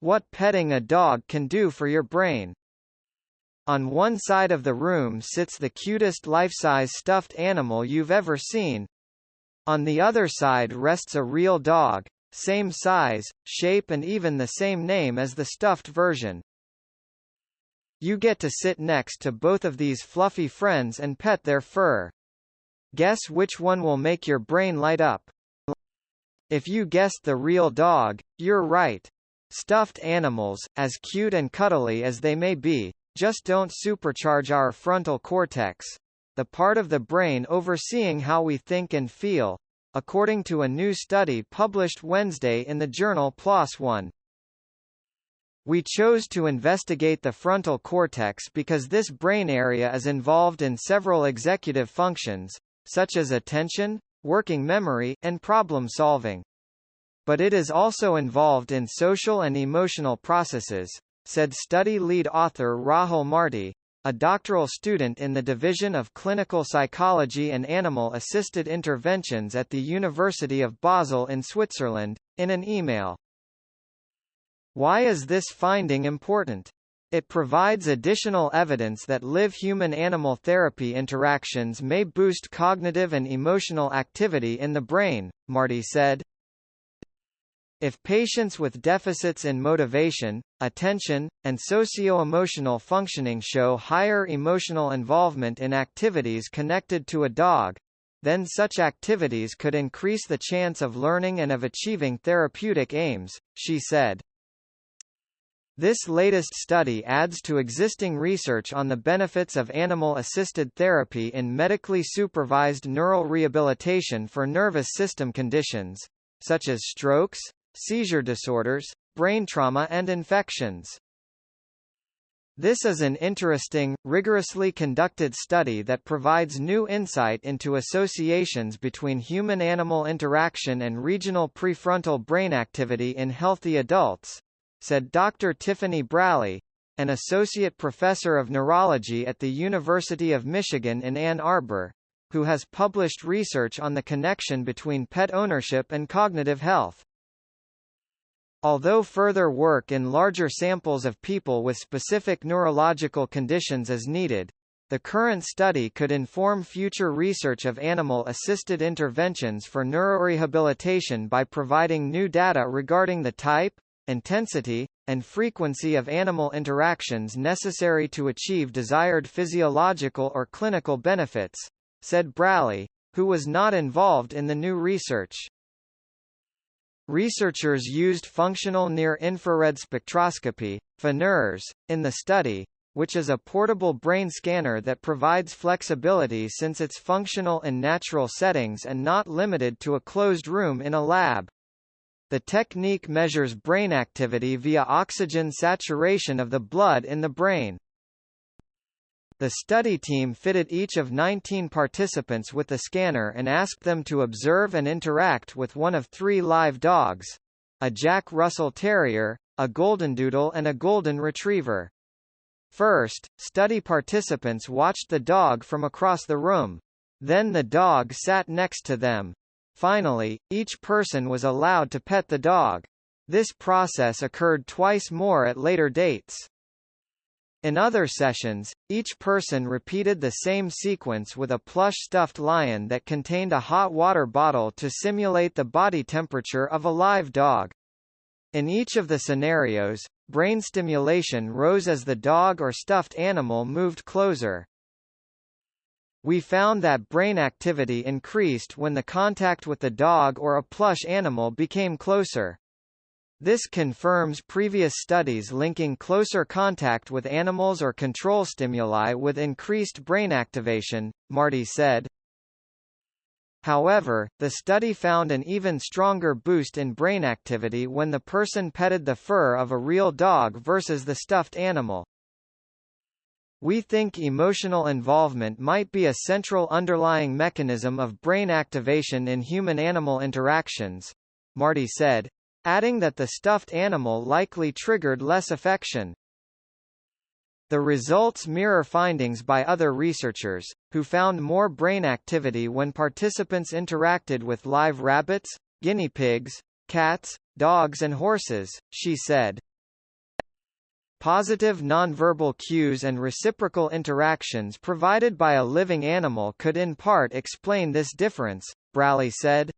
What petting a dog can do for your brain. On one side of the room sits the cutest life-size stuffed animal you've ever seen. On the other side rests a real dog, same size, shape and even the same name as the stuffed version. You get to sit next to both of these fluffy friends and pet their fur. Guess which one will make your brain light up? If you guessed the real dog, you're right. Stuffed animals, as cute and cuddly as they may be, just don't supercharge our frontal cortex, the part of the brain overseeing how we think and feel, according to a new study published Wednesday in the journal PLOS One. We chose to investigate the frontal cortex because this brain area is involved in several executive functions, such as attention, working memory, and problem solving. But it is also involved in social and emotional processes, said study lead author Rahul Marti, a doctoral student in the Division of Clinical Psychology and Animal-Assisted Interventions at the University of Basel in Switzerland, in an email. Why is this finding important? It provides additional evidence that live-human-animal therapy interactions may boost cognitive and emotional activity in the brain, Marti said. If patients with deficits in motivation, attention, and socio-emotional functioning show higher emotional involvement in activities connected to a dog, then such activities could increase the chance of learning and of achieving therapeutic aims, she said. This latest study adds to existing research on the benefits of animal-assisted therapy in medically supervised neural rehabilitation for nervous system conditions, such as strokes, seizure disorders, brain trauma and infections. This is an interesting, rigorously conducted study that provides new insight into associations between human-animal interaction and regional prefrontal brain activity in healthy adults, said Dr. Tiffany Braley, an associate professor of neurology at the University of Michigan in Ann Arbor, who has published research on the connection between pet ownership and cognitive health. Although further work in larger samples of people with specific neurological conditions is needed, the current study could inform future research of animal-assisted interventions for neurorehabilitation by providing new data regarding the type, intensity, and frequency of animal interactions necessary to achieve desired physiological or clinical benefits, said Braley, who was not involved in the new research. Researchers used functional near-infrared spectroscopy, FNIRS, in the study, which is a portable brain scanner that provides flexibility since it's functional in natural settings and not limited to a closed room in a lab. The technique measures brain activity via oxygen saturation of the blood in the brain. The study team fitted each of 19 participants with the scanner and asked them to observe and interact with one of 3 live dogs: a Jack Russell Terrier, a Goldendoodle and a Golden Retriever. First, study participants watched the dog from across the room. Then the dog sat next to them. Finally, each person was allowed to pet the dog. This process occurred twice more at later dates. In other sessions, each person repeated the same sequence with a plush stuffed lion that contained a hot water bottle to simulate the body temperature of a live dog. In each of the scenarios, brain stimulation rose as the dog or stuffed animal moved closer. We found that brain activity increased when the contact with the dog or a plush animal became closer. This confirms previous studies linking closer contact with animals or control stimuli with increased brain activation, Marti said. However, the study found an even stronger boost in brain activity when the person petted the fur of a real dog versus the stuffed animal. We think emotional involvement might be a central underlying mechanism of brain activation in human-animal interactions, Marti said, adding that the stuffed animal likely triggered less affection. The results mirror findings by other researchers, who found more brain activity when participants interacted with live rabbits, guinea pigs, cats, dogs and horses, she said. Positive nonverbal cues and reciprocal interactions provided by a living animal could in part explain this difference, Braley said.